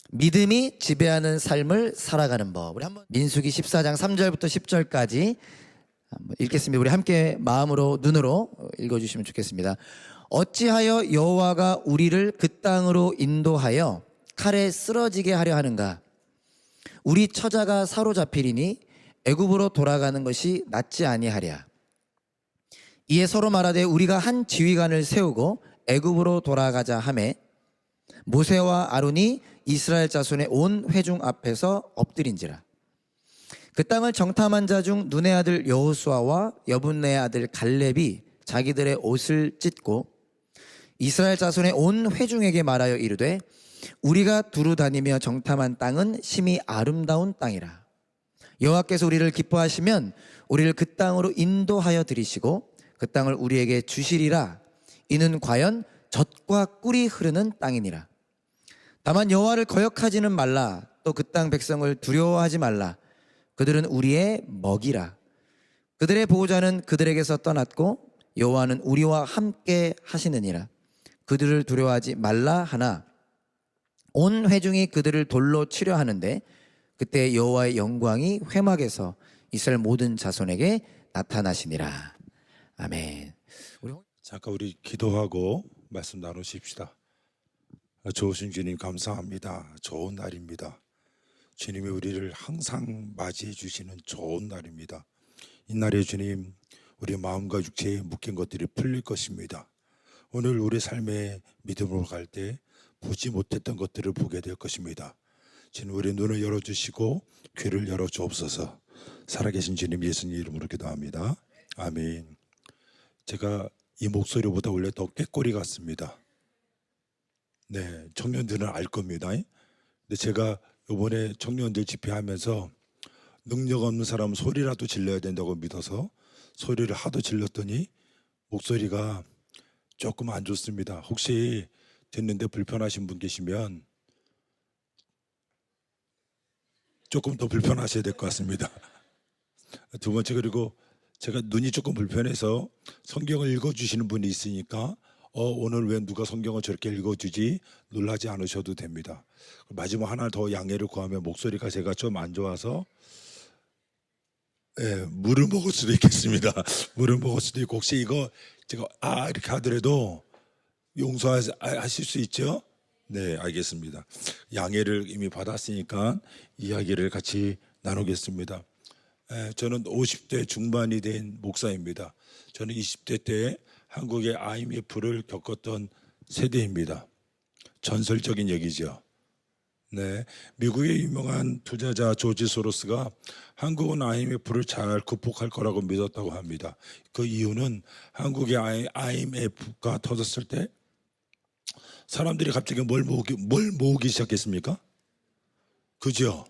믿음이 지배하는 삶을 살아가는 법. 우리 한번 민수기 14장 3절부터 10절까지 한번 읽겠습니다. 우리 함께 마음으로 눈으로 읽어주시면 좋겠습니다. 어찌하여 여호와가 우리를 그 땅으로 인도하여 칼에 쓰러지게 하려 하는가? 우리 처자가 사로잡히리니 애굽으로 돌아가는 것이 낫지 아니하랴. 이에 서로 말하되 우리가 한 지휘관을 세우고 애굽으로 돌아가자 하매 모세와 아론이 이스라엘 자손의 온 회중 앞에서 엎드린지라. 그 땅을 정탐한 자 중 눈의 아들 여호수아와 여분네의 아들 갈렙이 자기들의 옷을 찢고 이스라엘 자손의 온 회중에게 말하여 이르되 우리가 두루 다니며 정탐한 땅은 심히 아름다운 땅이라. 여호와께서 우리를 기뻐하시면 우리를 그 땅으로 인도하여 들이시고 그 땅을 우리에게 주시리라. 이는 과연 젖과 꿀이 흐르는 땅이니라. 다만 여호와를 거역하지는 말라. 또 그 땅 백성을 두려워하지 말라. 그들은 우리의 먹이라. 그들의 보호자는 그들에게서 떠났고 여호와는 우리와 함께 하시느니라. 그들을 두려워하지 말라 하나 온 회중이 그들을 돌로 치려 하는데 그때 여호와의 영광이 회막에서 이스라엘 모든 자손에게 나타나시니라. 아멘. 잠깐 우리 기도하고 말씀 나누십시다. 좋으신 주님 감사합니다. 좋은 날입니다. 주님이 우리를 항상 맞이해 주시는 좋은 날입니다. 이 날에 주님 우리 마음과 육체에 묶인 것들이 풀릴 것입니다. 오늘 우리 삶의 믿음으로 갈 때 보지 못했던 것들을 보게 될 것입니다. 주님 우리 눈을 열어주시고 귀를 열어주옵소서. 살아계신 주님 예수님 이름으로 기도합니다. 아멘. 제가 이 목소리보다 원래 더 꾀꼬리 같습니다. 네, 청년들은 알 겁니다. 근데 제가 이번에 청년들 집회하면서 능력 없는 사람은 소리라도 질러야 된다고 믿어서 소리를 하도 질렀더니 목소리가 조금 안 좋습니다. 혹시 듣는데 불편하신 분 계시면 조금 더 불편하셔야 될 것 같습니다. 두 번째, 그리고 제가 눈이 조금 불편해서 성경을 읽어주시는 분이 있으니까 오늘 왜 누가 성경을 저렇게 읽어주지 놀라지 않으셔도 됩니다. 마지막 하나 더 양해를 구하면 목소리가 제가 좀 안 좋아서 물을 먹을 수도 있겠습니다. 물을 먹을 수도 있고 혹시 이거 제가 이렇게 하더라도 용서하실 수 있죠? 네, 알겠습니다. 양해를 이미 받았으니까 이야기를 같이 나누겠습니다. 저는 50대 중반이 된 목사입니다. 저는 20대 때 한국의 IMF를 겪었던 세대입니다. 전설적인 얘기죠. 네, 미국의 유명한 투자자 조지 소로스가 한국은 IMF를 잘 극복할 거라고 믿었다고 합니다. 그 이유는 한국의 IMF가 터졌을 때 사람들이 갑자기 뭘 모으기 시작했습니까? 그죠?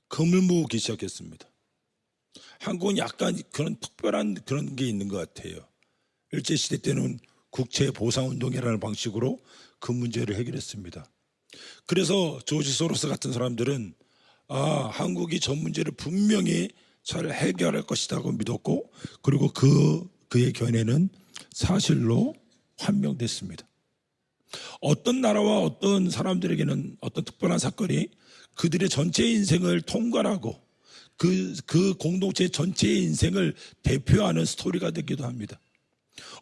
금을 모으기 시작했습니다. 한국은 약간 그런 특별한 그런 게 있는 것 같아요. 일제시대 때는 국채보상운동이라는 방식으로 그 문제를 해결했습니다. 그래서 조지 소로스 같은 사람들은 한국이 전 문제를 분명히 잘 해결할 것이라고 믿었고 그리고 그의 견해는 사실로 판명됐습니다. 어떤 나라와 어떤 사람들에게는 어떤 특별한 사건이 그들의 전체 인생을 통괄하고 그 공동체 전체의 인생을 대표하는 스토리가 되기도 합니다.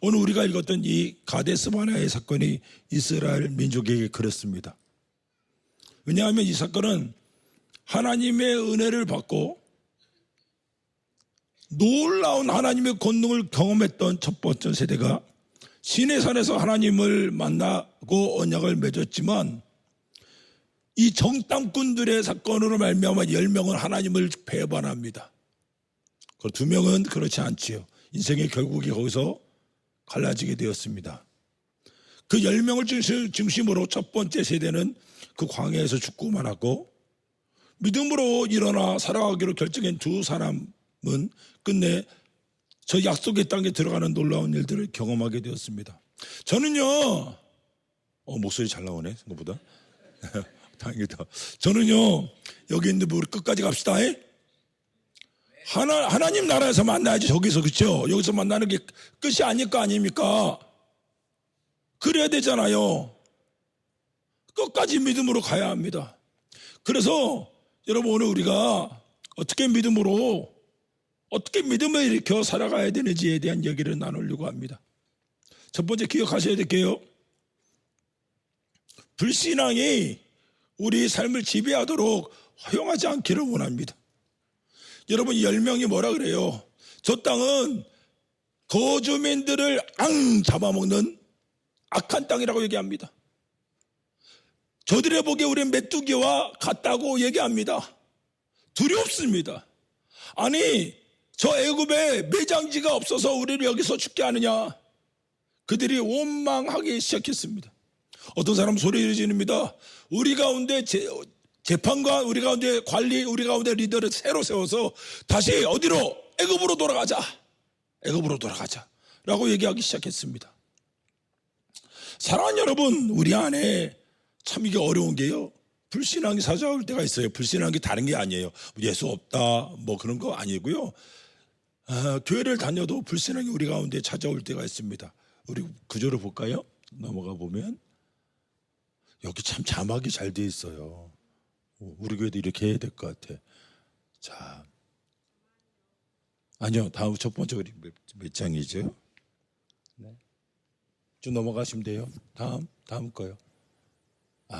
오늘 우리가 읽었던 이 가데스 바네아의 사건이 이스라엘 민족에게 그렇습니다. 왜냐하면 이 사건은 하나님의 은혜를 받고 놀라운 하나님의 권능을 경험했던 첫 번째 세대가 시내산에서 하나님을 만나고 언약을 맺었지만 이 정탐꾼들의 사건으로 말미암아 10명은 하나님을 배반합니다. 그 2명은 그렇지 않지요. 인생의 결국이 거기서 갈라지게 되었습니다. 그 10명을 중심으로 첫 번째 세대는 그 광야에서 죽고 말았고 믿음으로 일어나 살아가기로 결정한 2 사람은 끝내 저 약속의 땅에 들어가는 놀라운 일들을 경험하게 되었습니다. 저는요 목소리 잘 나오네 생각보다. 다행이다. 저는요 여기 있는데 우리 끝까지 갑시다. 하나님 나라에서 만나야지. 저기서, 그렇죠? 여기서 만나는 게 끝이 아닐 거 아닙니까? 그래야 되잖아요. 끝까지 믿음으로 가야 합니다. 그래서 여러분 오늘 우리가 어떻게 믿음을 일으켜 살아가야 되는지에 대한 얘기를 나누려고 합니다. 첫 번째 기억하셔야 될게요. 불신앙이 우리 삶을 지배하도록 허용하지 않기를 원합니다. 여러분 10명이 뭐라 그래요? 저 땅은 거주민들을 잡아먹는 악한 땅이라고 얘기합니다. 저들의 보기에 우리는 메뚜기와 같다고 얘기합니다. 두렵습니다. 아니 저 애굽에 매장지가 없어서 우리를 여기서 죽게 하느냐. 그들이 원망하기 시작했습니다. 어떤 사람은 소리를 지릅니다. 우리 가운데 재판관, 우리 가운데 관리, 우리 가운데 리더를 새로 세워서 다시 어디로? 애굽으로 돌아가자. 애굽으로 돌아가자 라고 얘기하기 시작했습니다. 사랑하는 여러분, 우리 안에 참 이게 어려운 게요, 불신앙이 찾아올 때가 있어요. 불신앙이 다른 게 아니에요. 예수 없다 뭐 그런 거 아니고요. 교회를 다녀도 불신앙이 우리 가운데 찾아올 때가 있습니다. 우리 구조를 볼까요? 넘어가 보면 여기 참 자막이 잘 돼 있어요. 우리 교회도 이렇게 해야 될 것 같아. 자, 아니요, 다음 첫 번째 우리 몇 장이죠? 네. 쭉 넘어가시면 돼요. 다음 거요.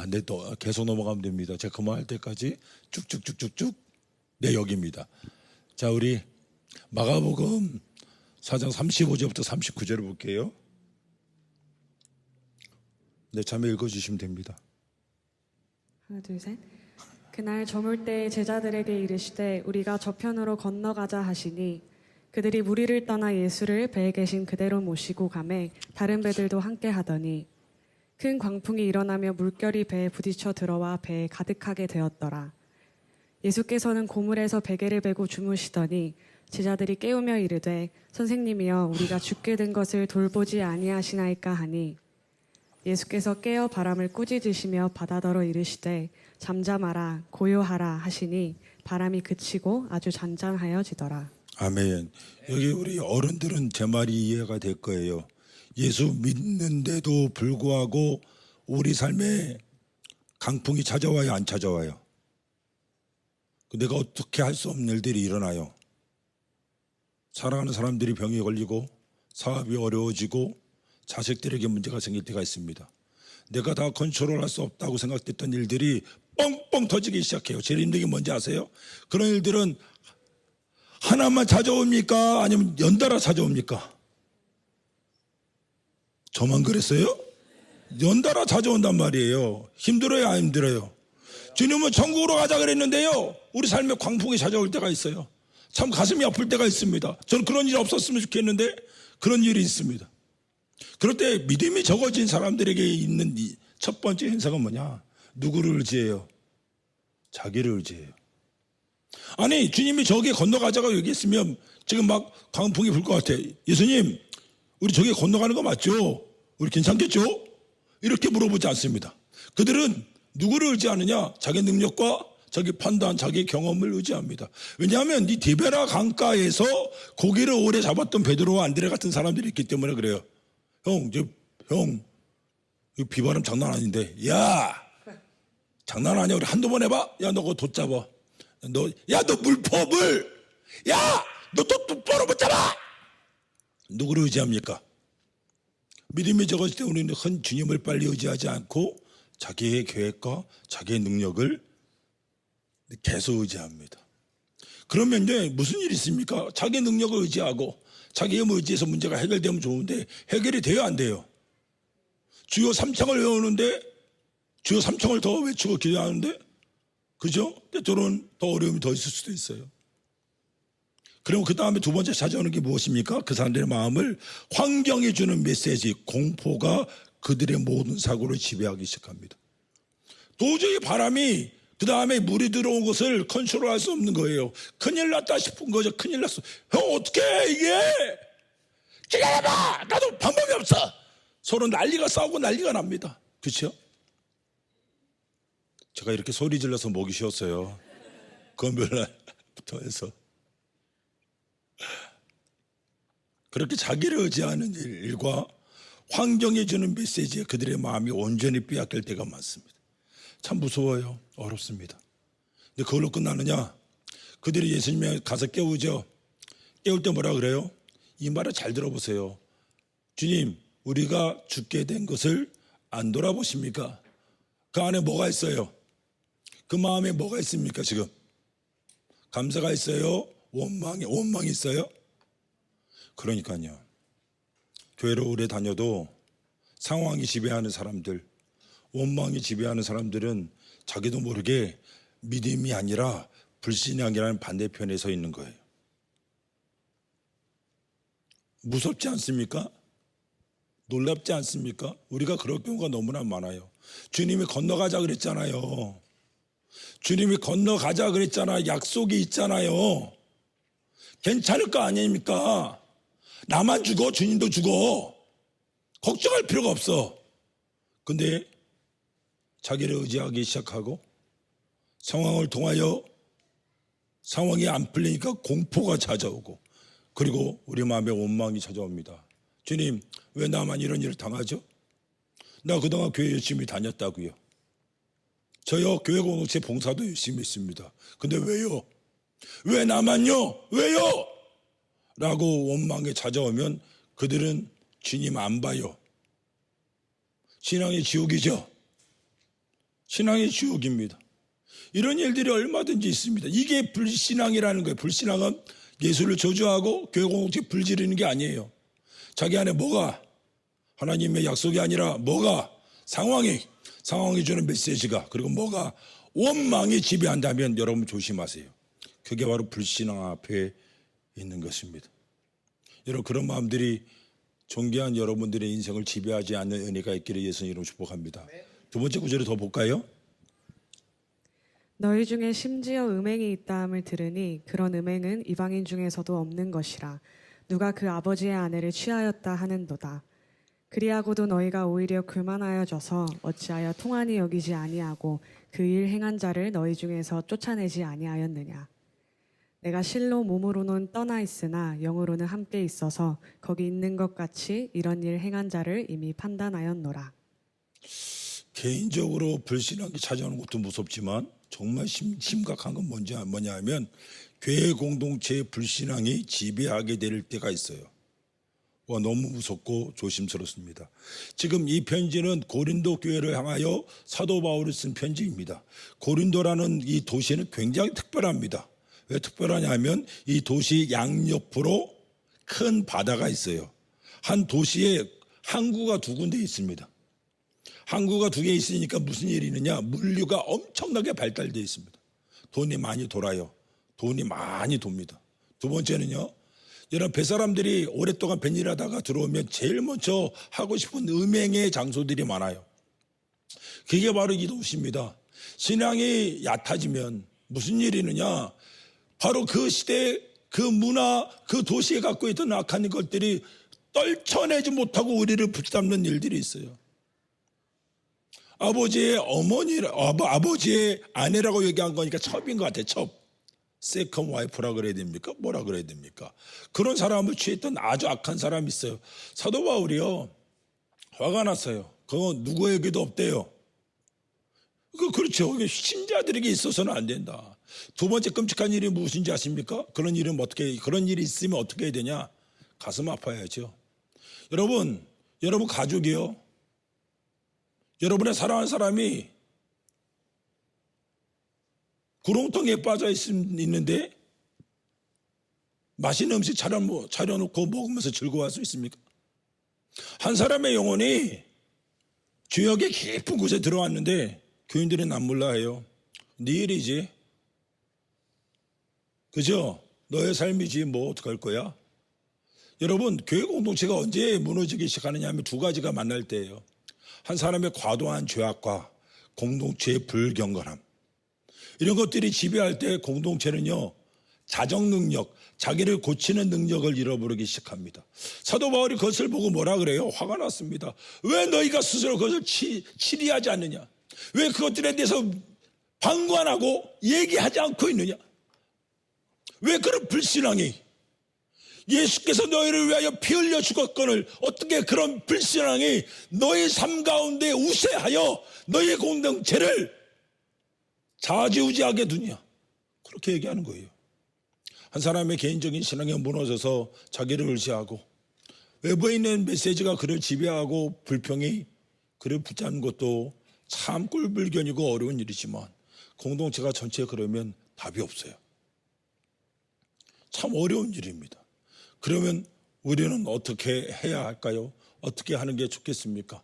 네, 또 계속 넘어가면 됩니다. 제가 그만할 때까지 쭉쭉쭉쭉쭉. 네, 여기입니다. 자, 우리 마가복음 4장 35절부터 39절을 볼게요. 네, 자매 읽어주시면 됩니다. 하나, 둘, 셋. 그날 저물 때 제자들에게 이르시되 우리가 저편으로 건너가자 하시니 그들이 무리를 떠나 예수를 배에 계신 그대로 모시고 가매 다른 배들도 함께 하더니 큰 광풍이 일어나며 물결이 배에 부딪혀 들어와 배에 가득하게 되었더라. 예수께서는 고물에서 베개를 베고 주무시더니 제자들이 깨우며 이르되 선생님이여 우리가 죽게 된 것을 돌보지 아니하시나이까 하니 예수께서 깨어 바람을 꾸짖으시며 바다더러 이르시되 잠잠하라 고요하라 하시니 바람이 그치고 아주 잔잔하여지더라. 아멘. 여기 우리 어른들은 제 말이 이해가 될 거예요. 예수 믿는데도 불구하고 우리 삶에 강풍이 찾아와요, 안 찾아와요? 내가 어떻게 할 수 없는 일들이 일어나요. 사랑하는 사람들이 병이 걸리고 사업이 어려워지고 자식들에게 문제가 생길 때가 있습니다. 내가 다 컨트롤할 수 없다고 생각했던 일들이 뻥뻥 터지기 시작해요. 제일 힘든 게 뭔지 아세요? 그런 일들은 하나만 찾아옵니까? 아니면 연달아 찾아옵니까? 저만 그랬어요? 연달아 찾아온단 말이에요. 힘들어요, 안 힘들어요? 주님은 천국으로 가자 그랬는데요, 우리 삶에 광풍이 찾아올 때가 있어요. 참 가슴이 아플 때가 있습니다. 저는 그런 일이 없었으면 좋겠는데 그런 일이 있습니다. 그럴 때 믿음이 적어진 사람들에게 있는 이 첫 번째 현상은 뭐냐? 누구를 의지해요? 자기를 의지해요. 아니 주님이 저기 건너가자고 얘기했으면 지금 막 광풍이 불 것 같아. 예수님 우리 저기 건너가는 거 맞죠? 우리 괜찮겠죠? 이렇게 물어보지 않습니다. 그들은 누구를 의지하느냐? 자기 능력과 자기 판단, 자기 경험을 의지합니다. 왜냐하면 이 디베라 강가에서 고기를 오래 잡았던 베드로와 안드레 같은 사람들이 있기 때문에 그래요. 형, 이 비바람 장난 아닌데, 야, 장난 아니야. 우리 한두 번 해봐. 야, 너 그거 돛 잡아. 너 물 퍼, 물. 야, 너 또 똑바로 못 잡아. 누구를 의지합니까? 믿음이 적어질 때 우리는 큰 주님을 빨리 의지하지 않고 자기의 계획과 자기의 능력을 계속 의지합니다. 그러면 이제 무슨 일이 있습니까? 자기 능력을 의지하고 자기 힘을 의지해서 문제가 해결되면 좋은데 해결이 돼요, 안 돼요? 주요 3창을 외우는데 주요 3창을 더 외치고 기도하는데, 그죠? 때로는 더 어려움이 더 있을 수도 있어요. 그리고 그 다음에 두 번째 찾아오는 게 무엇입니까? 그 사람들의 마음을 환경이 주는 메시지, 공포가 그들의 모든 사고를 지배하기 시작합니다. 도저히 바람이 그 다음에 물이 들어온 것을 컨트롤할 수 없는 거예요. 큰일 났다 싶은 거죠. 큰일 났어. 형 어떻게 해 이게? 기다려봐. 나도 방법이 없어. 서로 난리가 싸우고 난리가 납니다. 그렇죠? 제가 이렇게 소리 질러서 목이 쉬었어요. 금요일날부터 해서. 그렇게 자기를 의지하는 일과 환경이 주는 메시지에 그들의 마음이 온전히 빼앗길 때가 많습니다. 참 무서워요. 어렵습니다. 근데 그걸로 끝나느냐? 그들이 예수님에 가서 깨우죠. 깨울 때 뭐라 그래요? 이 말을 잘 들어보세요. 주님, 우리가 죽게 된 것을 안 돌아보십니까? 그 안에 뭐가 있어요? 그 마음에 뭐가 있습니까 지금? 감사가 있어요? 원망이 있어요? 그러니까요. 교회를 오래 다녀도 상황이 지배하는 사람들, 원망이 지배하는 사람들은 자기도 모르게 믿음이 아니라 불신앙이라는 반대편에 서 있는 거예요. 무섭지 않습니까? 놀랍지 않습니까? 우리가 그럴 경우가 너무나 많아요. 주님이 건너가자 그랬잖아요. 주님이 건너가자 그랬잖아요. 약속이 있잖아요. 괜찮을 거 아닙니까? 나만 죽어, 주님도 죽어. 걱정할 필요가 없어. 근데 자기를 의지하기 시작하고 상황을 통하여 상황이 안 풀리니까 공포가 찾아오고 그리고 우리 마음에 원망이 찾아옵니다. 주님, 왜 나만 이런 일을 당하죠? 나 그동안 교회 열심히 다녔다고요. 저요, 교회 공동체 봉사도 열심히 했습니다. 근데 왜요? 왜 나만요? 왜요? 라고 원망에 찾아오면 그들은 주님 안 봐요. 신앙의 지옥이죠. 신앙의 지옥입니다. 이런 일들이 얼마든지 있습니다. 이게 불신앙이라는 거예요. 불신앙은 예수를 저주하고 교회 공동체 불지르는 게 아니에요. 자기 안에 뭐가 하나님의 약속이 아니라 뭐가 상황이 주는 메시지가 그리고 뭐가 원망이 지배한다면 여러분 조심하세요. 그게 바로 불신앙 앞에 있는 것입니다. 여러분 그런 마음들이 존귀한 여러분들의 인생을 지배하지 않는 은혜가 있기를 예수님 이름으로 축복합니다. 두 번째 구절을 더 볼까요? 너희 중에 심지어 음행이 있다함을 들으니 그런 음행은 이방인 중에서도 없는 것이라. 누가 그 아버지의 아내를 취하였다 하는도다. 그리하고도 너희가 오히려 교만하여져서 어찌하여 통한이 여기지 아니하고 그 일 행한 자를 너희 중에서 쫓아내지 아니하였느냐. 내가 실로 몸으로는 떠나 있으나 영으로는 함께 있어서 거기 있는 것 같이 이런 일 행한 자를 이미 판단하였노라. 개인적으로 불신앙이 찾아오는 것도 무섭지만 정말 심각한 건 뭐냐 하면 교회 공동체의 불신앙이 지배하게 될 때가 있어요. 와, 너무 무섭고 조심스럽습니다. 지금 이 편지는 고린도 교회를 향하여 사도 바울이 쓴 편지입니다. 고린도라는 이 도시는 굉장히 특별합니다. 왜 특별하냐면 이 도시 양옆으로 큰 바다가 있어요. 한 도시에 항구가 두 군데 있습니다. 항구가 두 개 있으니까 무슨 일이 있느냐? 물류가 엄청나게 발달되어 있습니다. 돈이 많이 돌아요. 돈이 많이 돕니다. 두 번째는요. 여러분 뱃사람들이 오랫동안 뱃일하다가 들어오면 제일 먼저 하고 싶은 음행의 장소들이 많아요. 그게 바로 이 도시입니다. 신앙이 얕아지면 무슨 일이 있느냐? 바로 그 시대, 그 문화, 그 도시에 갖고 있던 악한 것들이 떨쳐내지 못하고 우리를 붙잡는 일들이 있어요. 아버지의 아버지의 아내라고 얘기한 거니까 첩인 것 같아요. 첩. 세컨 와이프라 그래야 됩니까? 뭐라 그래야 됩니까? 그런 사람을 취했던 아주 악한 사람이 있어요. 사도 바울이요. 화가 났어요. 그건 누구에게도 없대요. 그렇죠. 신자들에게 있어서는 안 된다. 두 번째 끔찍한 일이 무엇인지 아십니까? 그런 일이 있으면 어떻게 해야 되냐? 가슴 아파야죠. 여러분 가족이요. 여러분의 사랑하는 사람이 구렁텅이에 빠져 있는데 맛있는 음식 차려놓고 먹으면서 즐거워할 수 있습니까? 한 사람의 영혼이 주역의 깊은 곳에 들어왔는데 교인들이 남몰라해요. 네 일이지. 그죠? 너의 삶이지 뭐 어떡할 거야? 여러분 교회 공동체가 언제 무너지기 시작하느냐 하면 두 가지가 만날 때예요. 한 사람의 과도한 죄악과 공동체의 불경건함. 이런 것들이 지배할 때 공동체는요. 자정 능력, 자기를 고치는 능력을 잃어버리기 시작합니다. 사도 바울이 그것을 보고 뭐라 그래요? 화가 났습니다. 왜 너희가 스스로 그것을 치리하지 않느냐? 왜 그것들에 대해서 방관하고 얘기하지 않고 있느냐? 왜 그런 불신앙이 예수께서 너희를 위하여 피 흘려 죽었거늘 어떻게 그런 불신앙이 너희 삶 가운데 우세하여 너희 공동체를 좌지우지하게 두냐. 그렇게 얘기하는 거예요. 한 사람의 개인적인 신앙이 무너져서 자기를 의지하고 외부에 있는 메시지가 그를 지배하고 불평이 그를 붙잡는 것도 참 꼴불견이고 어려운 일이지만 공동체가 전체에 그러면 답이 없어요. 참 어려운 일입니다. 그러면 우리는 어떻게 해야 할까요? 어떻게 하는 게 좋겠습니까?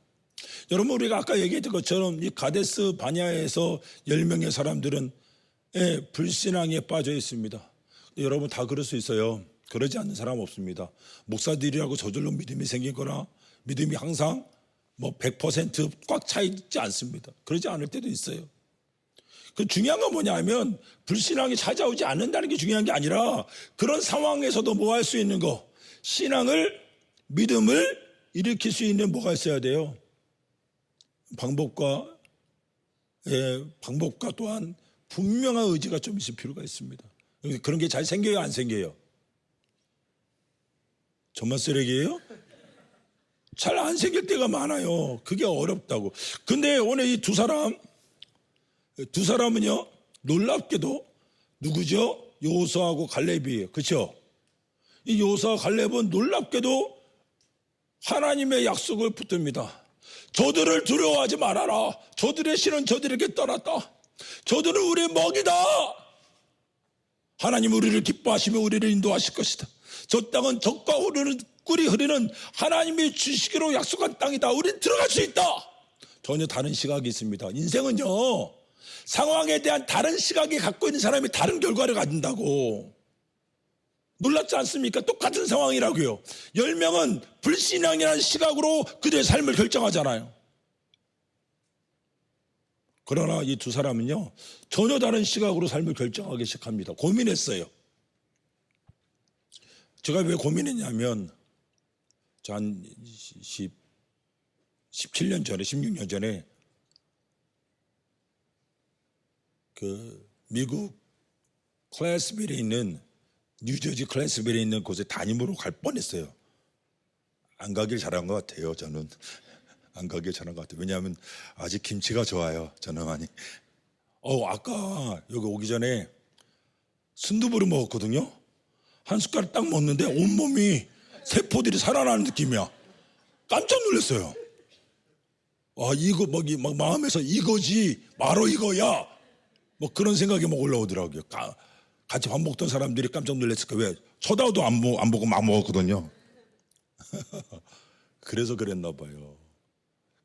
여러분, 우리가 아까 얘기했던 것처럼 이 가데스 바냐에서 10명의 사람들은 불신앙에 빠져 있습니다. 여러분 다 그럴 수 있어요. 그러지 않는 사람 없습니다. 목사들이라고 저절로 믿음이 생긴 거나 믿음이 항상 100% 꽉 차 있지 않습니다. 그러지 않을 때도 있어요. 그 중요한 건 뭐냐면 불신앙이 찾아오지 않는다는 게 중요한 게 아니라 그런 상황에서도 뭐 할 수 있는 거, 신앙을, 믿음을 일으킬 수 있는 뭐가 있어야 돼요. 방법과 또한 분명한 의지가 좀 있을 필요가 있습니다. 그런 게 잘 생겨요, 안 생겨요? 저만 쓰레기예요? 잘 안 생길 때가 많아요. 그게 어렵다고. 근데 오늘 이 두 사람은요, 놀랍게도 누구죠? 여호수아하고 갈렙이에요. 그렇죠? 이 여호수아와 갈렙은 놀랍게도 하나님의 약속을 붙듭니다. 저들을 두려워하지 말아라. 저들의 신은 저들에게 떠났다. 저들은 우리의 먹이다. 하나님 우리를 기뻐하시며 우리를 인도하실 것이다. 저 땅은 젖과 꿀이 흐르는 하나님이 주시기로 약속한 땅이다. 우린 들어갈 수 있다. 전혀 다른 시각이 있습니다. 인생은요, 상황에 대한 다른 시각이 갖고 있는 사람이 다른 결과를 가진다고. 놀랍지 않습니까? 똑같은 상황이라고요. 10명은 불신앙이라는 시각으로 그들의 삶을 결정하잖아요. 그러나 이 두 사람은요, 전혀 다른 시각으로 삶을 결정하기 시작합니다. 고민했어요. 제가 왜 고민했냐면, 한 17년 전에, 16년 전에, 미국 클래스빌에 있는, 뉴저지 클래스빌에 있는 곳에 담임으로 갈 뻔했어요. 안 가길 잘한 것 같아요, 저는. 안 가길 잘한 것 같아요. 왜냐하면 아직 김치가 좋아요, 저는 많이. 아까 여기 오기 전에 순두부를 먹었거든요. 한 숟가락 딱 먹는데 온몸이 세포들이 살아나는 느낌이야. 깜짝 놀랐어요. 이거 막 마음에서 이거지, 바로 이거야. 그런 생각이 막 올라오더라고요. 같이 밥 먹던 사람들이 깜짝 놀랐을 거예요. 왜? 쳐다도 안 보고 막 먹었거든요. 그래서 그랬나 봐요.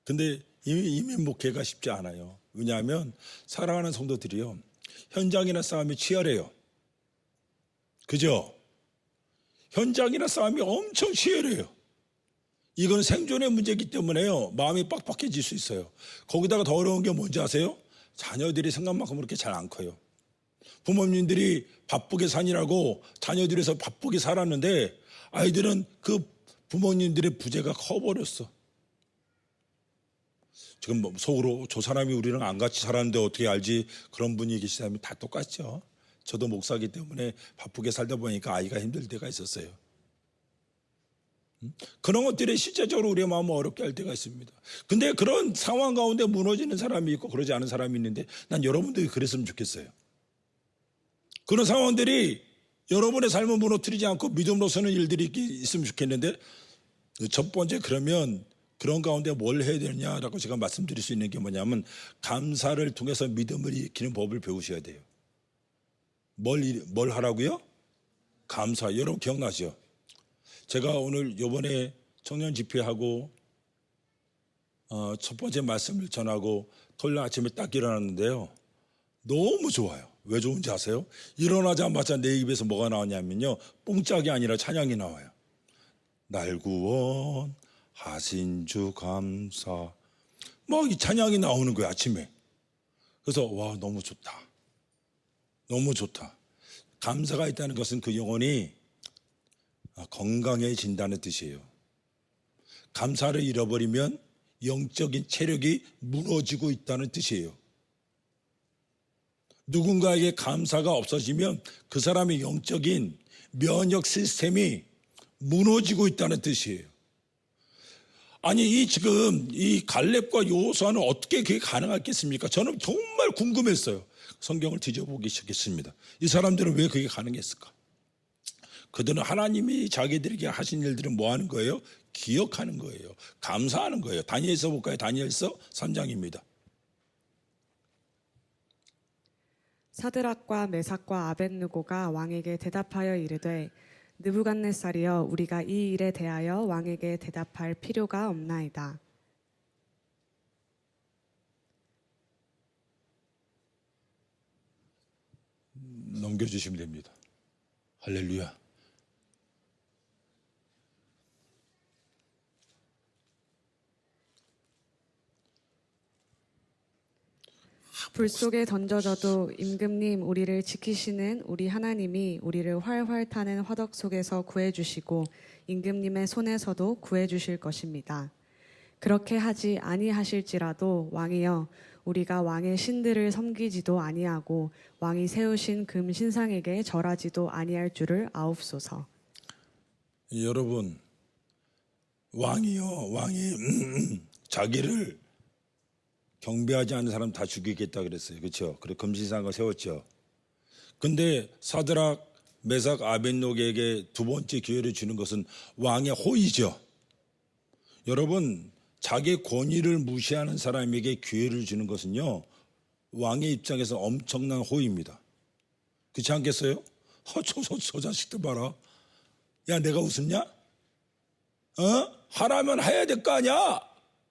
근데 이미 목회가 쉽지 않아요. 왜냐하면 사랑하는 성도들이요, 현장이나 싸움이 치열해요. 그죠? 현장이나 싸움이 엄청 치열해요. 이건 생존의 문제이기 때문에요, 마음이 빡빡해질 수 있어요. 거기다가 더 어려운 게 뭔지 아세요? 자녀들이 생각만큼 그렇게 잘 안 커요. 부모님들이 바쁘게 사느라고 자녀들에서 바쁘게 살았는데 아이들은 그 부모님들의 부재가 커버렸어. 지금 속으로 저 사람이 우리랑 안 같이 살았는데 어떻게 알지? 그런 분이 계시다면 다 똑같죠. 저도 목사이기 때문에 바쁘게 살다 보니까 아이가 힘들 때가 있었어요. 그런 것들이 실제적으로 우리의 마음을 어렵게 할 때가 있습니다. 근데 그런 상황 가운데 무너지는 사람이 있고 그러지 않은 사람이 있는데 난 여러분들이 그랬으면 좋겠어요. 그런 상황들이 여러분의 삶을 무너뜨리지 않고 믿음으로 서는 일들이 있으면 좋겠는데, 첫 번째, 그러면 그런 가운데 뭘 해야 되느냐라고 제가 말씀드릴 수 있는 게 뭐냐면, 감사를 통해서 믿음을 일으키는 법을 배우셔야 돼요. 뭘 하라고요? 감사. 여러분 기억나죠? 제가 오늘 이번에 청년 집회하고 첫 번째 말씀을 전하고 토요일 아침에 딱 일어났는데요, 너무 좋아요. 왜 좋은지 아세요? 일어나자마자 내 입에서 뭐가 나오냐면요, 뽕짝이 아니라 찬양이 나와요. 날 구원하신 주 감사, 이 찬양이 나오는 거예요, 아침에. 그래서 와, 너무 좋다. 너무 좋다. 감사가 있다는 것은 그 영혼이 건강해진다는 뜻이에요. 감사를 잃어버리면 영적인 체력이 무너지고 있다는 뜻이에요. 누군가에게 감사가 없어지면 그 사람의 영적인 면역 시스템이 무너지고 있다는 뜻이에요. 아니 이 지금 이 갈렙과 여호수아는 어떻게 그게 가능했겠습니까? 저는 정말 궁금했어요. 성경을 뒤져보기 시작했습니다. 이 사람들은 왜 그게 가능했을까? 그들은 하나님이 자기들에게 하신 일들은 뭐 하는 거예요? 기억하는 거예요. 감사하는 거예요. 다니엘서 볼까요? 다니엘서 3장입니다. 사드락과 메삭과 아벳느고가 왕에게 대답하여 이르되 느부갓네살이여 우리가 이 일에 대하여 왕에게 대답할 필요가 없나이다. 넘겨주시면 됩니다. 할렐루야. 불 속에 던져져도 임금님 우리를 지키시는 우리 하나님이 우리를 활활 타는 화덕 속에서 구해주시고 임금님의 손에서도 구해주실 것입니다. 그렇게 하지 아니하실지라도 왕이여 우리가 왕의 신들을 섬기지도 아니하고 왕이 세우신 금 신상에게 절하지도 아니할 줄을 아옵소서. 여러분, 왕이요, 왕이 자기를 경배하지 않는 사람 다 죽이겠다 그랬어요. 그렇죠? 그래 금신상을 세웠죠. 근데 사드락, 메삭, 아벳노게에게 두 번째 기회를 주는 것은 왕의 호의죠. 여러분, 자기 권위를 무시하는 사람에게 기회를 주는 것은요, 왕의 입장에서 엄청난 호의입니다. 그렇지 않겠어요? 저 자식들 봐라. 야, 내가 웃었냐? 하라면 해야 될 거 아니야?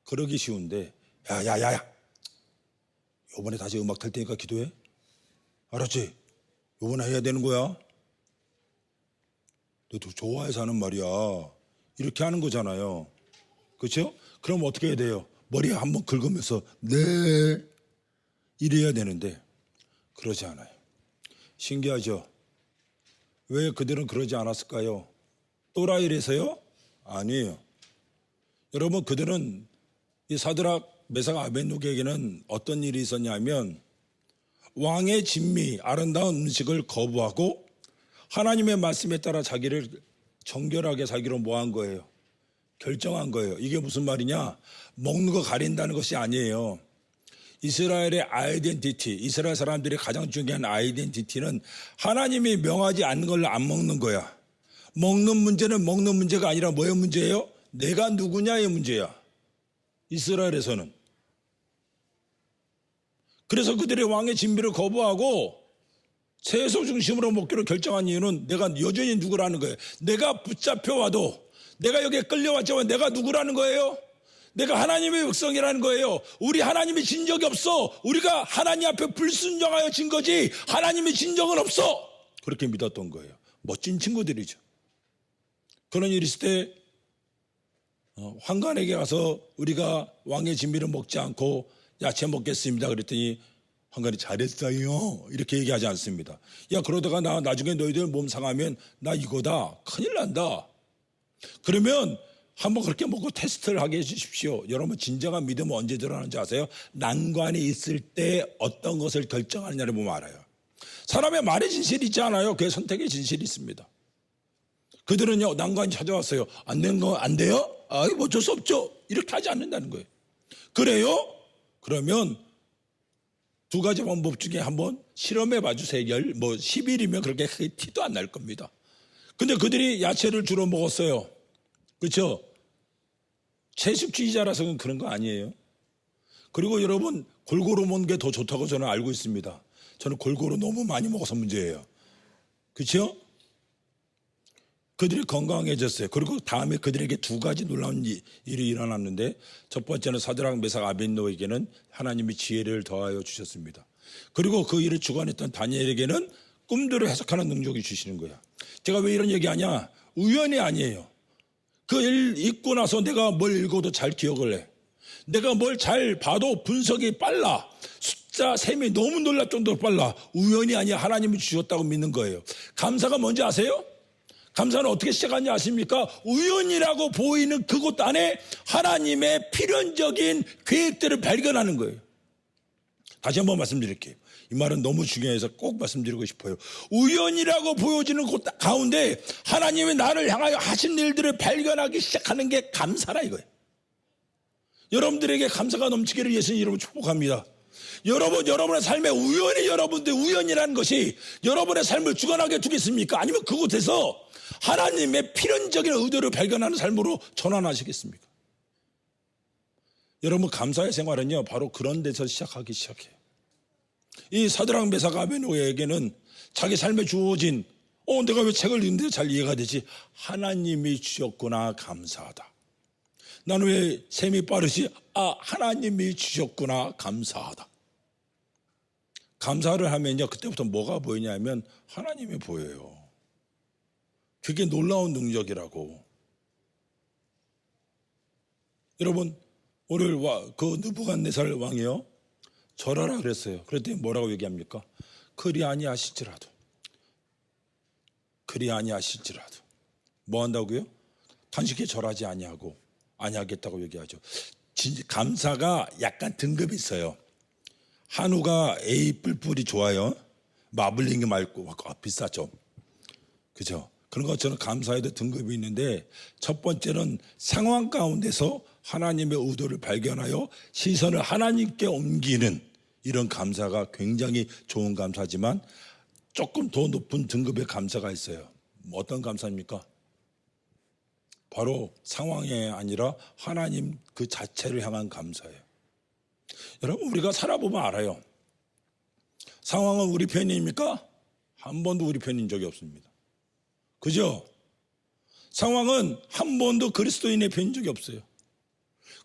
그러기 쉬운데, 야. 요번에 다시 음악 틀 테니까 기도해. 알았지? 요번에 해야 되는 거야. 너도 좋아해서 하는 말이야. 이렇게 하는 거잖아요. 그렇죠? 그럼 어떻게 해야 돼요? 머리에 한번 긁으면서 네 이래야 되는데 그러지 않아요. 신기하죠? 왜 그들은 그러지 않았을까요? 또라이래서요? 아니에요. 여러분, 그들은 이 사드락, 메삭, 아벳노게에게는 어떤 일이 있었냐면 왕의 진미, 아름다운 음식을 거부하고 하나님의 말씀에 따라 자기를 정결하게 살기로 뭐한 거예요? 결정한 거예요. 이게 무슨 말이냐? 먹는 거 가린다는 것이 아니에요. 이스라엘의 아이덴티티, 이스라엘 사람들이 가장 중요한 아이덴티티는 하나님이 명하지 않는 걸 안 먹는 거야. 먹는 문제는 먹는 문제가 아니라 뭐의 문제예요? 내가 누구냐의 문제야. 이스라엘에서는. 그래서 그들의 왕의 진미를 거부하고 채소 중심으로 먹기로 결정한 이유는 내가 여전히 누구라는 거예요. 내가 붙잡혀와도, 내가 여기에 끌려왔지만 내가 누구라는 거예요? 내가 하나님의 백성이라는 거예요. 우리 하나님이 진 적이 없어. 우리가 하나님 앞에 불순종하여 진 거지 하나님이 진 적은 없어. 그렇게 믿었던 거예요. 멋진 친구들이죠. 그런 일이 있을 때 환관에게 가서 우리가 왕의 진미를 먹지 않고 야채 먹겠습니다 그랬더니 환관이 잘했어요 이렇게 얘기하지 않습니다. 야, 그러다가 나중에 너희들 몸 상하면 나 이거다, 큰일 난다. 그러면 한번 그렇게 먹고 테스트를 하게 해주십시오. 여러분, 진정한 믿음은 언제 드러나는지 아세요? 난관이 있을 때 어떤 것을 결정하느냐를 보면 알아요. 사람의 말의 진실이 있지 않아요? 그의 선택의 진실이 있습니다. 그들은요, 난관이 찾아왔어요. 안 된 거 안 돼요? 뭐 어쩔 수 없죠. 이렇게 하지 않는다는 거예요. 그래요? 그러면 두 가지 방법 중에 한번 실험해 봐주세요. 10일이면 그렇게 크게 티도 안 날 겁니다. 근데 그들이 야채를 주로 먹었어요. 그렇죠? 채식주의자라서는 그런 거 아니에요. 그리고 여러분, 골고루 먹는 게 더 좋다고 저는 알고 있습니다. 저는 골고루 너무 많이 먹어서 문제예요. 그렇죠? 그들이 건강해졌어요. 그리고 다음에 그들에게 두 가지 놀라운 일이 일어났는데, 첫 번째는 사드락, 메삭, 아벳노에게는 하나님이 지혜를 더하여 주셨습니다. 그리고 그 일을 주관했던 다니엘에게는 꿈들을 해석하는 능력이 주시는 거야. 제가 왜 이런 얘기하냐? 우연이 아니에요. 그 일 읽고 나서 내가 뭘 읽어도 잘 기억을 해. 내가 뭘 잘 봐도 분석이 빨라. 숫자 셈이 너무 놀랄 정도로 빨라. 우연이 아니야. 하나님이 주셨다고 믿는 거예요. 감사가 뭔지 아세요? 감사는 어떻게 시작하는지 아십니까? 우연이라고 보이는 그곳 안에 하나님의 필연적인 계획들을 발견하는 거예요. 다시 한번 말씀드릴게요. 이 말은 너무 중요해서 꼭 말씀드리고 싶어요. 우연이라고 보여지는 곳 가운데 하나님이 나를 향하여 하신 일들을 발견하기 시작하는 게 감사라 이거예요. 여러분들에게 감사가 넘치기를 예수님 이름으로 축복합니다. 여러분의 삶에 우연이라는 것이 여러분의 삶을 주관하게 두겠습니까? 아니면 그곳에서 하나님의 필연적인 의도를 발견하는 삶으로 전환하시겠습니까? 여러분, 감사의 생활은요, 바로 그런 데서 시작하기 시작해요. 이 사드락 메삭 아베노에게는 자기 삶에 주어진 내가 왜 책을 읽는데 잘 이해가 되지? 하나님이 주셨구나, 감사하다. 나는 왜 셈이 빠르지? 하나님이 주셨구나, 감사하다. 감사를 하면요, 그때부터 뭐가 보이냐면 하나님이 보여요. 그게 놀라운 능력이라고. 여러분, 오늘 그 느부갓네살 왕이요, 절하라 그랬어요. 그랬더니 뭐라고 얘기합니까? 그리 아니하실지라도 뭐 한다고요? 단식에 절하지 아니하겠다고 얘기하죠. 감사가 약간 등급이 있어요. 한우가 A 뿔뿔이 좋아요. 마블링이 맑고 비싸죠. 그죠? 그런 것처럼 감사에도 등급이 있는데, 첫 번째는 상황 가운데서 하나님의 의도를 발견하여 시선을 하나님께 옮기는 이런 감사가 굉장히 좋은 감사지만, 조금 더 높은 등급의 감사가 있어요. 어떤 감사입니까? 바로 상황이 아니라 하나님 그 자체를 향한 감사예요. 여러분, 우리가 살아보면 알아요. 상황은 우리 편입니까? 한 번도 우리 편인 적이 없습니다. 그죠? 상황은 한 번도 그리스도인의 편인 적이 없어요.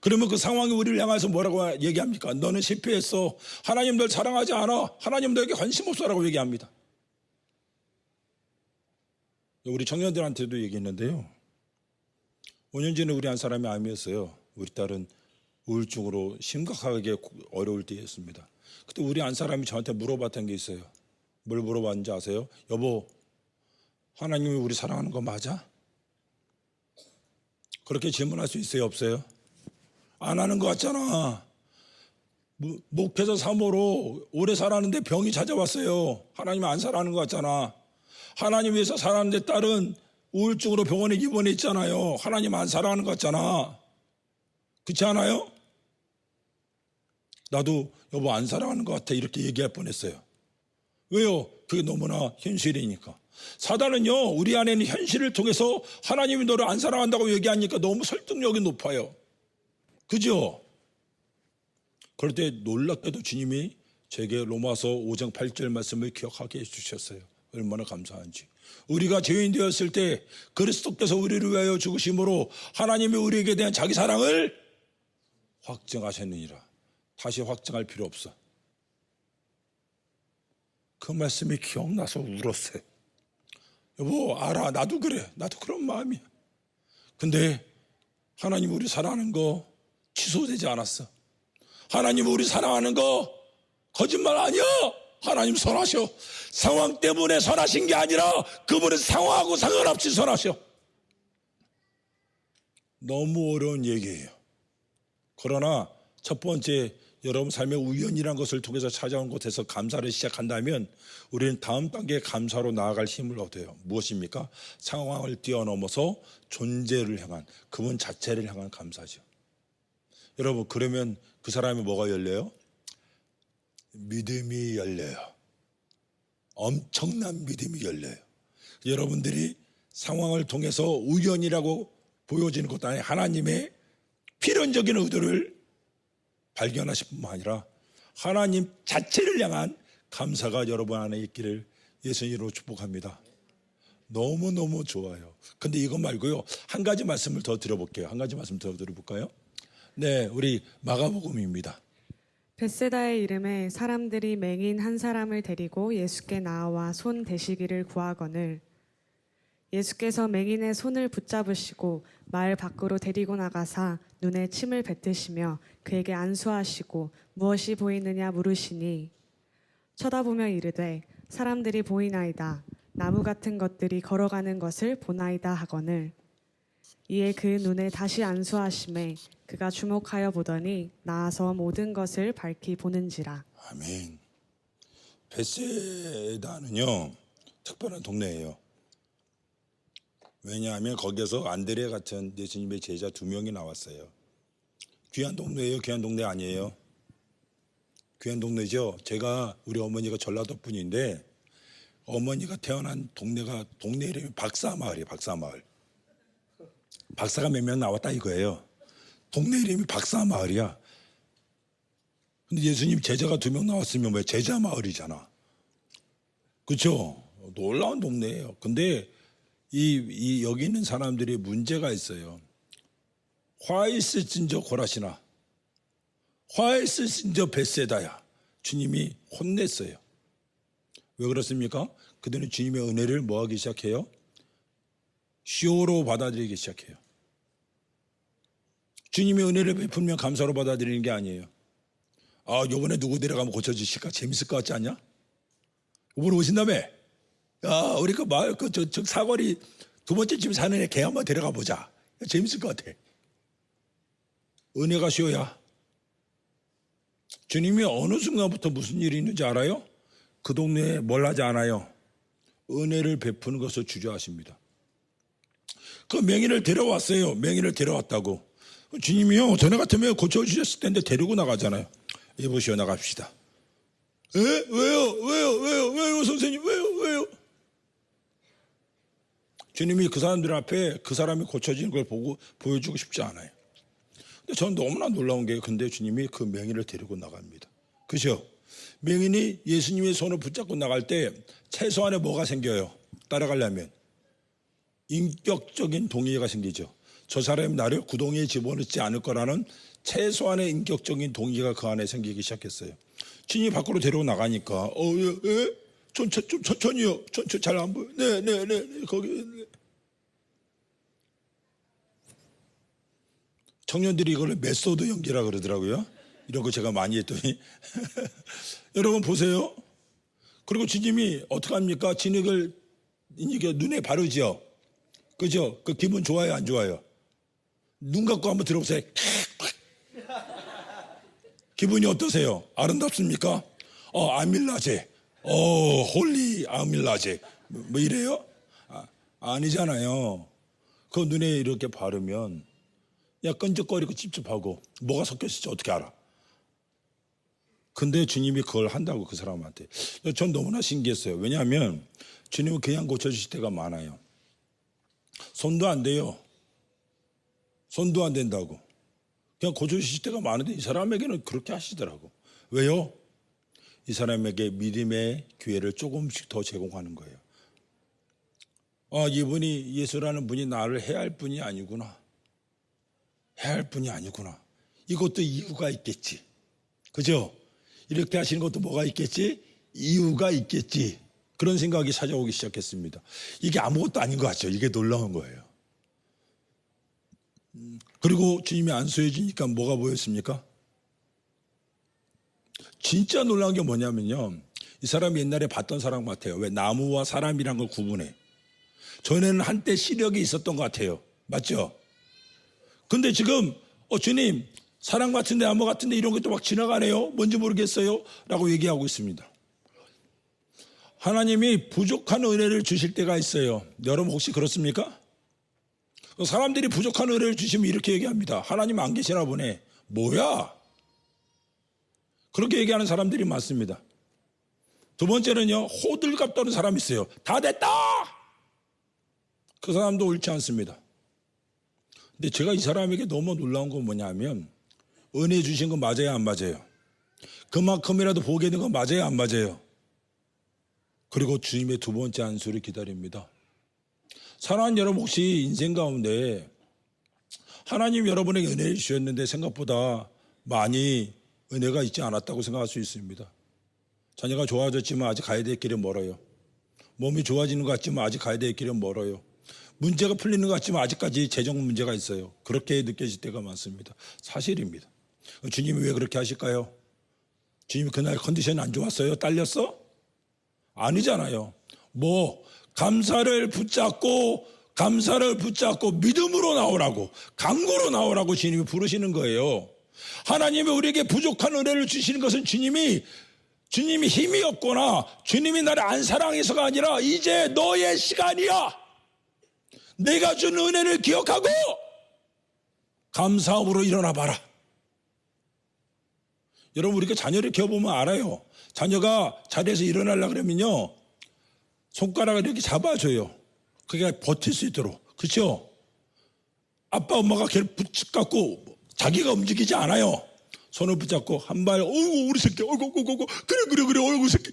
그러면 그 상황이 우리를 향해서 뭐라고 얘기합니까? 너는 실패했어. 하나님 널 사랑하지 않아. 하나님 너에게 관심 없어라고 얘기합니다. 우리 청년들한테도 얘기했는데요. 5년 전에 우리 한 사람이 암이었어요. 우리 딸은 우울증으로 심각하게 어려울 때였습니다. 그때 우리 한 사람이 저한테 물어봤던 게 있어요. 뭘 물어봤는지 아세요? 여보, 하나님이 우리 사랑하는 거 맞아? 그렇게 질문할 수 있어요, 없어요? 안 하는 거 같잖아. 목회자 사모로 오래 살았는데 병이 찾아왔어요. 하나님 안 사랑하는 거 같잖아. 하나님 위해서 살았는데 딸은 우울증으로 병원에 입원했잖아요. 하나님 안 사랑하는 것 같잖아. 그렇지 않아요? 나도 여보 안 사랑하는 것 같아 이렇게 얘기할 뻔했어요. 왜요? 그게 너무나 현실이니까. 사단은요, 우리 안에 있는 현실을 통해서 하나님이 너를 안 사랑한다고 얘기하니까 너무 설득력이 높아요. 그죠? 그럴 때 놀랍게도 주님이 제게 로마서 5장 8절 말씀을 기억하게 해주셨어요. 얼마나 감사한지. 우리가 죄인 되었을 때 그리스도께서 우리를 위하여 죽으심으로 하나님이 우리에게 대한 자기 사랑을 확증하셨느니라. 다시 확증할 필요 없어. 그 말씀이 기억나서 울었어요. 여보, 알아. 나도 그래. 나도 그런 마음이야. 근데 하나님 우리 사랑하는 거 취소되지 않았어. 하나님 우리 사랑하는 거 거짓말 아니야. 하나님 선하셔. 상황 때문에 선하신 게 아니라 그분은 상황하고 상관없이 선하셔. 너무 어려운 얘기예요. 그러나 첫 번째, 여러분 삶의 우연이란 것을 통해서 찾아온 곳에서 감사를 시작한다면 우리는 다음 단계의 감사로 나아갈 힘을 얻어요. 무엇입니까? 상황을 뛰어넘어서 존재를 향한, 그분 자체를 향한 감사죠. 여러분, 그러면 그 사람이 뭐가 열려요? 믿음이 열려요. 엄청난 믿음이 열려요. 여러분들이 상황을 통해서 우연이라고 보여지는 것도 아니라 하나님의 필연적인 의도를 발견하실 뿐만 아니라 하나님 자체를 향한 감사가 여러분 안에 있기를 예수님으로 축복합니다. 너무너무 좋아요. 근데 이것 말고요, 한 가지 말씀을 더 드려볼게요. 한 가지 말씀 더 드려볼까요? 네, 우리 마가복음입니다. 벳세다의 이름에 사람들이 맹인 한 사람을 데리고 예수께 나와 손 대시기를 구하거늘 예수께서 맹인의 손을 붙잡으시고 마을 밖으로 데리고 나가사 눈에 침을 뱉으시며 그에게 안수하시고 무엇이 보이느냐 물으시니 쳐다보며 이르되 사람들이 보이나이다. 나무 같은 것들이 걸어가는 것을 보나이다 하거늘 이에 그 눈에 다시 안수하심에 그가 주목하여 보더니 나아서 모든 것을 밝히 보는지라. 아멘. 벳세다는요, 특별한 동네예요. 왜냐하면 거기에서 안드레 같은 예수님의 제자 2명이 나왔어요. 귀한 동네예요? 귀한 동네 아니에요? 귀한 동네죠. 제가 우리 어머니가 전라도 분인데 어머니가 태어난 동네 이름이 박사마을이에요. 박사마을. 박사가 몇 명 나왔다 이거예요. 동네 이름이 박사마을이야. 근데 예수님 제자가 2명 나왔으면 왜 제자마을이잖아. 그렇죠? 놀라운 동네예요. 근데 여기 있는 사람들이 문제가 있어요. 화이스진저 고라시나 화이스진저 베세다야. 주님이 혼냈어요. 왜 그렇습니까? 그들은 주님의 은혜를 뭐하기 시작해요? 쇼로 받아들이기 시작해요. 주님의 은혜를 베풀면 감사로 받아들이는 게 아니에요. 아, 요번에 누구 데려가면 고쳐주실까? 재밌을 것 같지 않냐? 이번에 오신다며? 야, 우리 그 마을, 저 사거리 2번째 집 사는 애 걔 한번 데려가 보자. 재밌을 것 같아. 은혜가 쇼야. 주님이 어느 순간부터 무슨 일이 있는지 알아요? 그 동네에 뭘 하지 않아요? 은혜를 베푸는 것을 주저하십니다. 그 맹인을 데려왔어요. 맹인을 데려왔다고. 주님이요, 전에 같으면 고쳐주셨을 텐데 데리고 나가잖아요. 여보시오, 나갑시다. 에? 왜요, 선생님? 왜요? 주님이 그 사람들 앞에 그 사람이 고쳐지는 걸 보여주고 싶지 않아요. 근데 저는 너무나 놀라운 게, 근데 주님이 그 맹인을 데리고 나갑니다. 그죠? 맹인이 예수님의 손을 붙잡고 나갈 때 최소한의 뭐가 생겨요? 따라가려면 인격적인 동의가 생기죠. 저 사람이 나를 구덩이에 집어넣지 않을 거라는 최소한의 인격적인 동의가 그 안에 생기기 시작했어요. 주님이 밖으로 데리고 나가니까 예? 좀 천천히요. 잘 안 보여. 네. 거기. 네. 청년들이 이걸 메소드 연기라 그러더라고요. 이런 거 제가 많이 했더니 여러분 보세요. 그리고 주님이 어떻게 합니까? 진흙을 이게 눈에 바르죠. 그죠? 그 기분 좋아요, 안 좋아요? 눈 감고 한번 들어보세요. 기분이 어떠세요? 아름답습니까? 아밀라제. 홀리 아밀라제. 뭐 이래요? 아니잖아요. 그 눈에 이렇게 바르면 야 끈적거리고 찝찝하고 뭐가 섞여 있을지 어떻게 알아? 근데 주님이 그걸 한다고 그 사람한테. 전 너무나 신기했어요. 왜냐하면 주님은 그냥 고쳐주실 때가 많아요. 손도 안 돼요. 손도 안 된다고. 그냥 고쳐주실 때가 많은데 이 사람에게는 그렇게 하시더라고. 왜요? 이 사람에게 믿음의 기회를 조금씩 더 제공하는 거예요. 이분이 예수라는 분이 나를 해야 할 분이 아니구나. 해야 할 분이 아니구나. 이것도 이유가 있겠지. 그죠? 이렇게 하시는 것도 뭐가 있겠지? 이유가 있겠지. 그런 생각이 찾아오기 시작했습니다. 이게 아무것도 아닌 것 같죠? 이게 놀라운 거예요. 그리고 주님이 안수해 주니까 뭐가 보였습니까? 진짜 놀라운 게 뭐냐면요. 이 사람이 옛날에 봤던 사람 같아요. 왜? 나무와 사람이란 걸 구분해. 전에는 한때 시력이 있었던 것 같아요. 맞죠? 근데 지금 주님 사람 같은데 나무 같은데 이런 것도 막 지나가네요. 뭔지 모르겠어요. 라고 얘기하고 있습니다. 하나님이 부족한 은혜를 주실 때가 있어요. 여러분 혹시 그렇습니까? 사람들이 부족한 은혜를 주시면 이렇게 얘기합니다. 하나님 안 계시나 보네. 뭐야? 그렇게 얘기하는 사람들이 많습니다. 두 번째는요. 호들갑 떠는 사람이 있어요. 다 됐다! 그 사람도 옳지 않습니다. 근데 제가 이 사람에게 너무 놀라운 건 뭐냐면 은혜 주신 건 맞아요, 안 맞아요? 그만큼이라도 복이 있는 건 맞아요, 안 맞아요? 그리고 주님의 2번째 안수를 기다립니다. 사랑하는 여러분 혹시 인생 가운데 하나님 여러분에게 은혜를 주셨는데 생각보다 많이 은혜가 있지 않았다고 생각할 수 있습니다. 자녀가 좋아졌지만 아직 가야 될 길은 멀어요. 몸이 좋아지는 것 같지만 아직 가야 될 길은 멀어요. 문제가 풀리는 것 같지만 아직까지 재정 문제가 있어요. 그렇게 느껴질 때가 많습니다. 사실입니다. 주님이 왜 그렇게 하실까요? 주님이 그날 컨디션이 안 좋았어요? 딸렸어? 아니잖아요. 감사를 붙잡고 믿음으로 나오라고, 강구로 나오라고 주님이 부르시는 거예요. 하나님이 우리에게 부족한 은혜를 주시는 것은 주님이 힘이 없거나 주님이 나를 안 사랑해서가 아니라 이제 너의 시간이야. 내가 준 은혜를 기억하고 감사함으로 일어나 봐라. 여러분 우리가 자녀를 키워보면 알아요. 자녀가 자리에서 일어나려고 그러면요. 손가락을 이렇게 잡아줘요. 그게 버틸 수 있도록. 그렇죠? 아빠 엄마가 걔를 붙잡고 자기가 움직이지 않아요. 손을 붙잡고 한 발, 어이구 우리 새끼, 어이구 그래 어이구 새끼.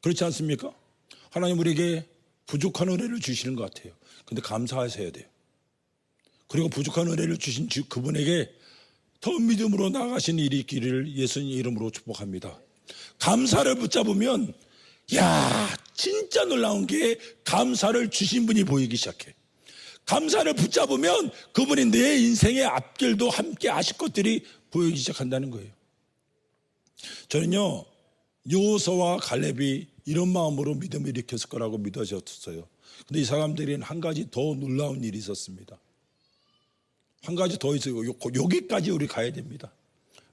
그렇지 않습니까? 하나님 우리에게 부족한 은혜를 주시는 것 같아요. 근데 감사하셔야 돼요. 그리고 부족한 은혜를 주신 그분에게 더 믿음으로 나아가신 일이 있기를 예수님 이름으로 축복합니다. 감사를 붙잡으면 야 진짜 놀라운 게 감사를 주신 분이 보이기 시작해. 감사를 붙잡으면 그분이 내 인생의 앞길도 함께 하실 것들이 보이기 시작한다는 거예요. 저는요 여호수아와 갈렙이 이런 마음으로 믿음을 일으켰을 거라고 믿어졌어요. 근데 이 사람들은 한 가지 더 놀라운 일이 있었습니다. 한 가지 더 있어요. 여기까지 우리 가야 됩니다.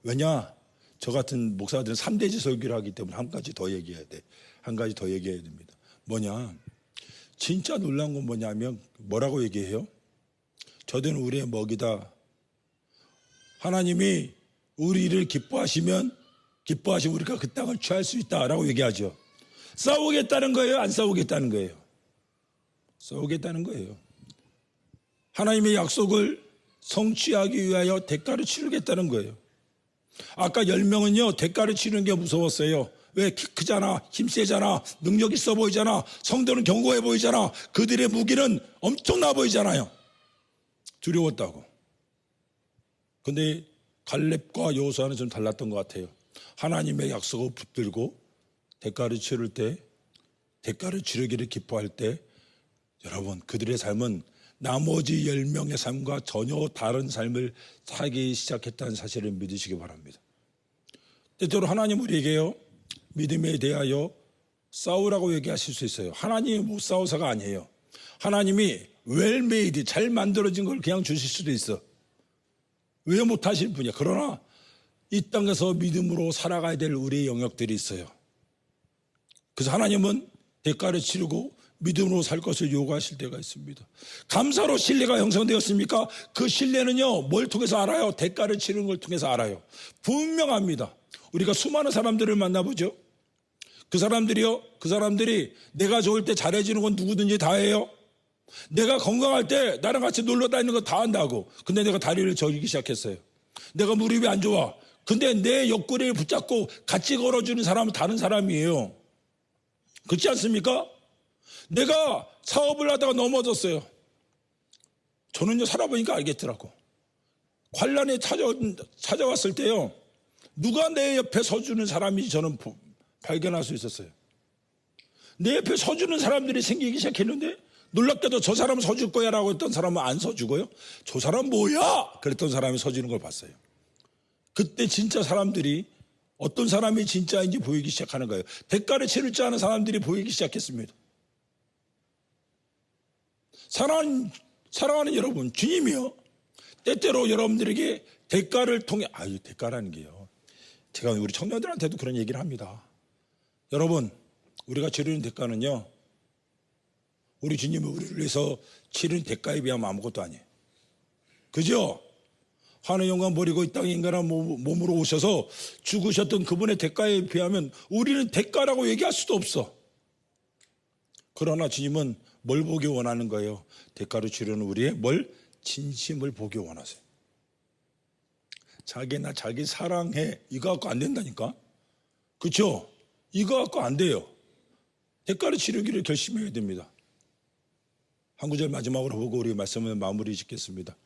왜냐? 저 같은 목사들은 3대지 설교를 하기 때문에 한 가지 더 얘기해야 돼. 한 가지 더 얘기해야 됩니다. 뭐냐? 진짜 놀라운 건 뭐냐면 뭐라고 얘기해요? 저들은 우리의 먹이다. 하나님이 우리를 기뻐하시면 우리가 그 땅을 취할 수 있다라고 얘기하죠. 싸우겠다는 거예요? 안 싸우겠다는 거예요? 싸우겠다는 거예요. 하나님의 약속을 성취하기 위하여 대가를 치르겠다는 거예요. 아까 10명은요 대가를 치르는 게 무서웠어요. 왜? 키 크잖아, 힘 세잖아, 능력 있어 보이잖아, 성도는 견고해 보이잖아, 그들의 무기는 엄청나 보이잖아요. 두려웠다고. 근데 갈렙과 여호수아는 좀 달랐던 것 같아요. 하나님의 약속을 붙들고 대가를 치를 때, 대가를 치르기를 기뻐할 때 여러분 그들의 삶은 나머지 10명의 삶과 전혀 다른 삶을 살기 시작했다는 사실을 믿으시기 바랍니다. 때때로 하나님 우리에게요 믿음에 대하여 싸우라고 얘기하실 수 있어요. 하나님이 못 싸워서가 아니에요. 하나님이 웰메이드 잘 만들어진 걸 그냥 주실 수도 있어. 왜 못하실 분이야. 그러나 이 땅에서 믿음으로 살아가야 될 우리의 영역들이 있어요. 그래서 하나님은 대가를 치르고 믿음으로 살 것을 요구하실 때가 있습니다. 감사로 신뢰가 형성되었습니까? 그 신뢰는요 뭘 통해서 알아요? 대가를 치르는 걸 통해서 알아요. 분명합니다. 우리가 수많은 사람들을 만나보죠. 그 사람들이 내가 좋을 때 잘해주는 건 누구든지 다 해요. 내가 건강할 때 나랑 같이 놀러 다니는 거 다 한다고. 근데 내가 다리를 저기기 시작했어요. 내가 무릎이 안 좋아. 근데 내 옆구리를 붙잡고 같이 걸어주는 사람은 다른 사람이에요. 그렇지 않습니까? 내가 사업을 하다가 넘어졌어요. 저는요 살아보니까 알겠더라고. 환란이 찾아왔을 때요 누가 내 옆에 서주는 사람인지 저는 발견할 수 있었어요. 내 옆에 서주는 사람들이 생기기 시작했는데 놀랍게도 저 사람 서줄 거야 라고 했던 사람은 안 서주고요. 저 사람 뭐야? 그랬던 사람이 서주는 걸 봤어요. 그때 진짜 사람들이 어떤 사람이 진짜인지 보이기 시작하는 거예요. 대가를 치를 줄 아는 사람들이 보이기 시작했습니다. 사랑하는 여러분, 주님이요 때때로 여러분들에게 대가를 통해 대가라는 게요 제가 우리 청년들한테도 그런 얘기를 합니다. 여러분 우리가 치르는 대가는요 우리 주님이 우리를 위해서 치르는 대가에 비하면 아무것도 아니에요. 그죠? 하늘 영광 버리고 이 땅에 인간한 몸으로 오셔서 죽으셨던 그분의 대가에 비하면 우리는 대가라고 얘기할 수도 없어. 그러나 주님은 뭘 보기 원하는 거예요? 대가를 치르는 우리의 진심을 보기 원하세요. 나 자기 사랑해 이거 갖고 안 된다니까. 그렇죠? 이거 갖고 안 돼요. 대가를 치르기를 결심해야 됩니다. 한 구절 마지막으로 보고 우리 말씀을 마무리 짓겠습니다.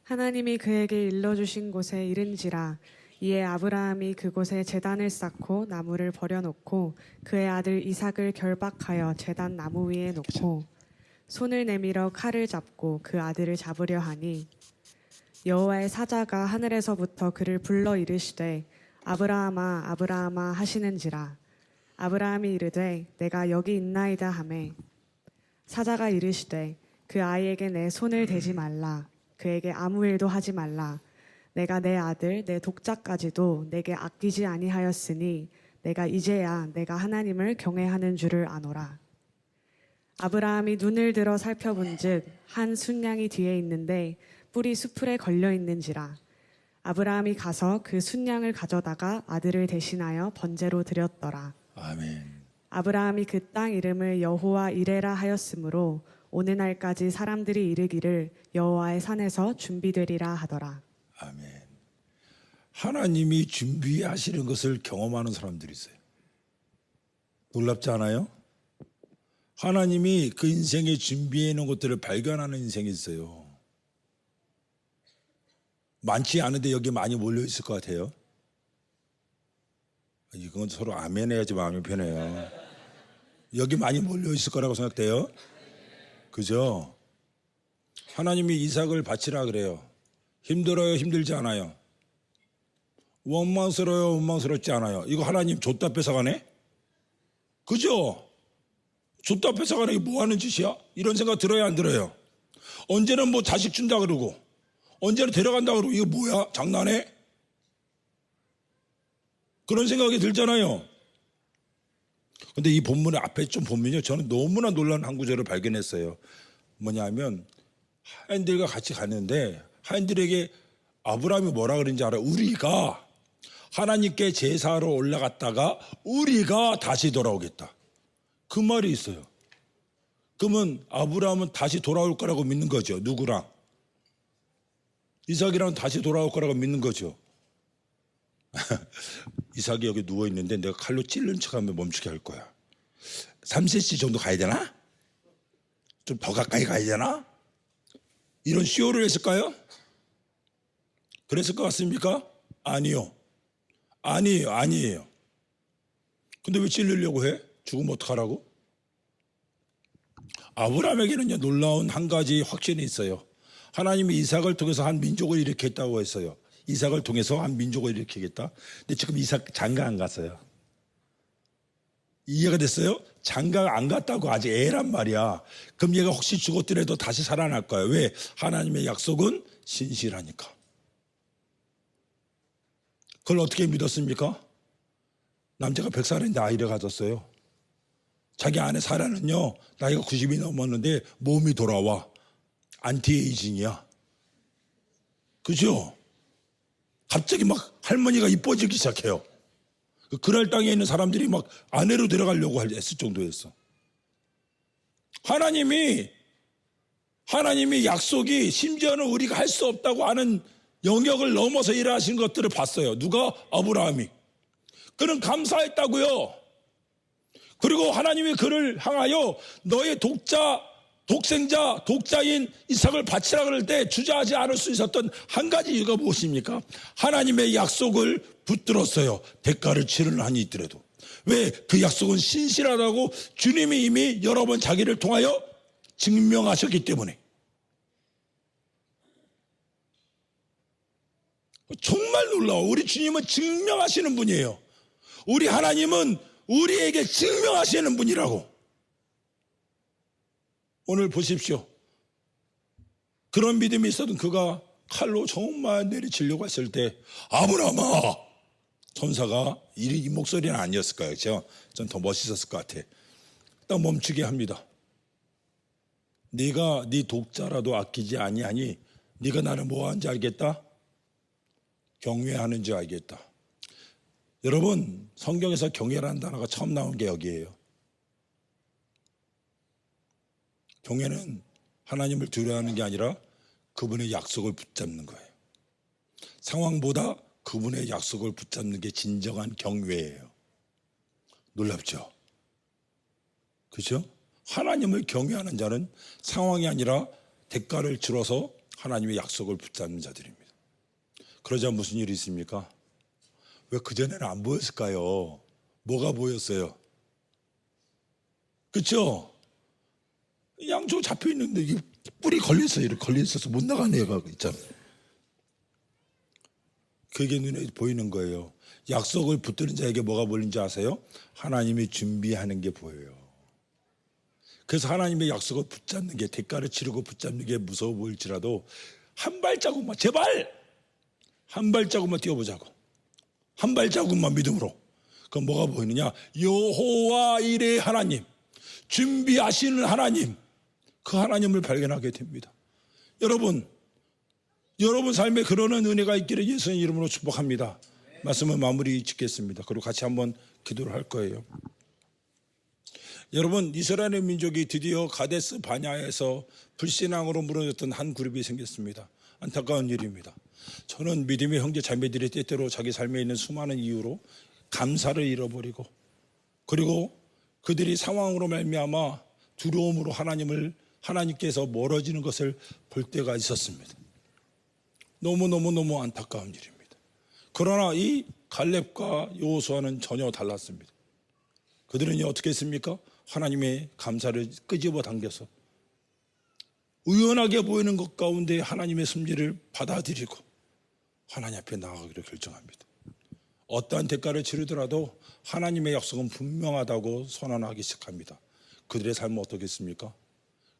하나님이 그에게 일러주신 곳에 이른지라 이에 아브라함이 그곳에 제단을 쌓고 나무를 버려놓고 그의 아들 이삭을 결박하여 제단 나무 위에 놓고 손을 내밀어 칼을 잡고 그 아들을 잡으려 하니 여호와의 사자가 하늘에서부터 그를 불러 이르시되 아브라함아 아브라함아 하시는지라 아브라함이 이르되 내가 여기 있나이다 하매 사자가 이르시되 그 아이에게 내 손을 대지 말라 그에게 아무 일도 하지 말라 내가 내 아들 내 독자까지도 내게 아끼지 아니하였으니 내가 이제야 내가 하나님을 경외하는 줄을 아노라. 아브라함이 눈을 들어 살펴본즉 한 순양이 뒤에 있는데 뿔이 수풀에 걸려 있는지라 아브라함이 가서 그 순양을 가져다가 아들을 대신하여 번제로 드렸더라. 아멘. 아브라함이 그 땅 이름을 여호와 이레라 하였으므로 오늘날까지 사람들이 이르기를 여호와의 산에서 준비되리라 하더라. 아멘. 하나님이 준비하시는 것을 경험하는 사람들이 있어요. 놀랍지 않아요? 하나님이 그 인생에 준비해 놓은 것들을 발견하는 인생이 있어요. 많지 않은데 여기 많이 몰려 있을 것 같아요. 이건 서로 아멘 해야지 마음이 편해요. 여기 많이 몰려 있을 거라고 생각돼요. 그죠? 하나님이 이삭을 바치라 그래요. 힘들어요? 힘들지 않아요? 원망스러워요? 원망스럽지 않아요? 이거 하나님 줬다 뺏어가네? 그죠? 줬다 뺏어가네. 이게 뭐 하는 짓이야? 이런 생각 들어요, 안 들어요? 언제는 뭐 자식 준다 그러고 언제는 데려간다 그러고 이거 뭐야? 장난해? 그런 생각이 들잖아요. 근데 이 본문의 앞에 좀 보면요, 저는 너무나 놀라운 한 구절을 발견했어요. 뭐냐면 하인들과 같이 갔는데 하인들에게 아브라함이 뭐라 그랬는지 알아요? 우리가 하나님께 제사하러 올라갔다가 우리가 다시 돌아오겠다. 그 말이 있어요. 그러면 아브라함은 다시 돌아올 거라고 믿는 거죠. 누구랑? 이삭이랑 다시 돌아올 거라고 믿는 거죠. 이삭이 여기 누워있는데 내가 칼로 찔른 척하면 멈추게 할 거야. 3cm 정도 가야 되나? 좀 더 가까이 가야 되나? 이런 쇼를 했을까요? 그랬을 것 같습니까? 아니요. 아니에요. 근데 왜 찔리려고 해? 죽으면 어떡하라고? 아브라함에게는요, 놀라운 한 가지 확신이 있어요. 하나님이 이삭을 통해서 한 민족을 일으켰다고 했어요. 이삭을 통해서 한 민족을 일으키겠다. 근데 지금 이삭 장가 안 갔어요. 이해가 됐어요? 장가 안 갔다고 아직 애란 말이야. 그럼 얘가 혹시 죽었더라도 다시 살아날 거야. 왜? 하나님의 약속은 신실하니까. 그걸 어떻게 믿었습니까? 남자가 100살인데 아이를 가졌어요. 자기 아내 사라는요, 나이가 90이 넘었는데 몸이 돌아와. 안티에이징이야. 그죠? 갑자기 막 할머니가 이뻐지기 시작해요. 그랄 땅에 있는 사람들이 막 아내로 데려가려고 했을 정도였어. 하나님이 약속이 심지어는 우리가 할 수 없다고 하는 영역을 넘어서 일하신 것들을 봤어요. 누가? 아브라함이. 그는 감사했다고요. 그리고 하나님이 그를 향하여 너의 독자인 이삭을 바치라 그럴 때 주저하지 않을 수 있었던 한 가지 이유가 무엇입니까? 하나님의 약속을 붙들었어요. 대가를 치르는 한이 있더라도. 왜? 그 약속은 신실하다고 주님이 이미 여러 번 자기를 통하여 증명하셨기 때문에. 정말 놀라워. 우리 주님은 증명하시는 분이에요. 우리 하나님은 우리에게 증명하시는 분이라고. 오늘 보십시오. 그런 믿음이 있어도 그가 칼로 정말 내리치려고 했을 때 아브라함아, 천사가 이 목소리는 아니었을까요? 그렇죠? 전 더 멋있었을 것 같아. 딱 멈추게 합니다. 네가 네 독자라도 아끼지 아니하니 네가 나를 뭐 하는지 알겠다? 경외하는지 알겠다. 여러분, 성경에서 경외라는 단어가 처음 나온 게 여기예요. 경외는 하나님을 두려워하는 게 아니라 그분의 약속을 붙잡는 거예요. 상황보다 그분의 약속을 붙잡는 게 진정한 경외예요. 놀랍죠? 그렇죠? 하나님을 경외하는 자는 상황이 아니라 대가를 치러서 하나님의 약속을 붙잡는 자들입니다. 그러자 무슨 일이 있습니까? 왜 그전에는 안 보였을까요? 뭐가 보였어요? 그렇죠? 양쪽 잡혀 있는데 이게 뿔이 걸렸어요. 이렇게 걸려있어서 못 나가는 애가 있잖아요. 그게 눈에 보이는 거예요. 약속을 붙드는 자에게 뭐가 보이는지 아세요? 하나님이 준비하는 게 보여요. 그래서 하나님의 약속을 붙잡는 게, 대가를 치르고 붙잡는 게 무서워 보일지라도 한 발자국만, 제발 한 발자국만 뛰어보자고. 한 발자국만 믿음으로. 그럼 뭐가 보이느냐? 여호와 이레 하나님, 준비하시는 하나님, 그 하나님을 발견하게 됩니다. 여러분, 여러분 삶에 그러는 은혜가 있기를 예수님 이름으로 축복합니다. 말씀을 마무리 짓겠습니다. 그리고 같이 한번 기도를 할 거예요. 여러분, 이스라엘 민족이 드디어 가데스 바냐에서 불신앙으로 무너졌던 한 그룹이 생겼습니다. 안타까운 일입니다. 저는 믿음의 형제 자매들이 때때로 자기 삶에 있는 수많은 이유로 감사를 잃어버리고, 그리고 그들이 상황으로 말미암아 두려움으로 하나님께서 멀어지는 것을 볼 때가 있었습니다. 너무 안타까운 일입니다. 그러나 이 갈렙과 여호수아는 전혀 달랐습니다. 그들은 어떻게 했습니까? 하나님의 감사를 끄집어 당겨서 의연하게 보이는 것 가운데 하나님의 섭리를 받아들이고 하나님 앞에 나아가기로 결정합니다. 어떠한 대가를 치르더라도 하나님의 약속은 분명하다고 선언하기 시작합니다. 그들의 삶은 어떻겠습니까?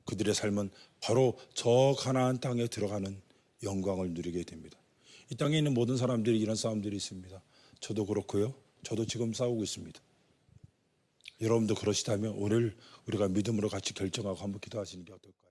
그들의 삶은 바로 저 가나안 땅에 들어가는 영광을 누리게 됩니다. 이 땅에 있는 모든 사람들이 이런 싸움들이 있습니다. 저도 그렇고요. 저도 지금 싸우고 있습니다. 여러분도 그러시다면 오늘 우리가 믿음으로 같이 결정하고 한번 기도하시는 게 어떨까요?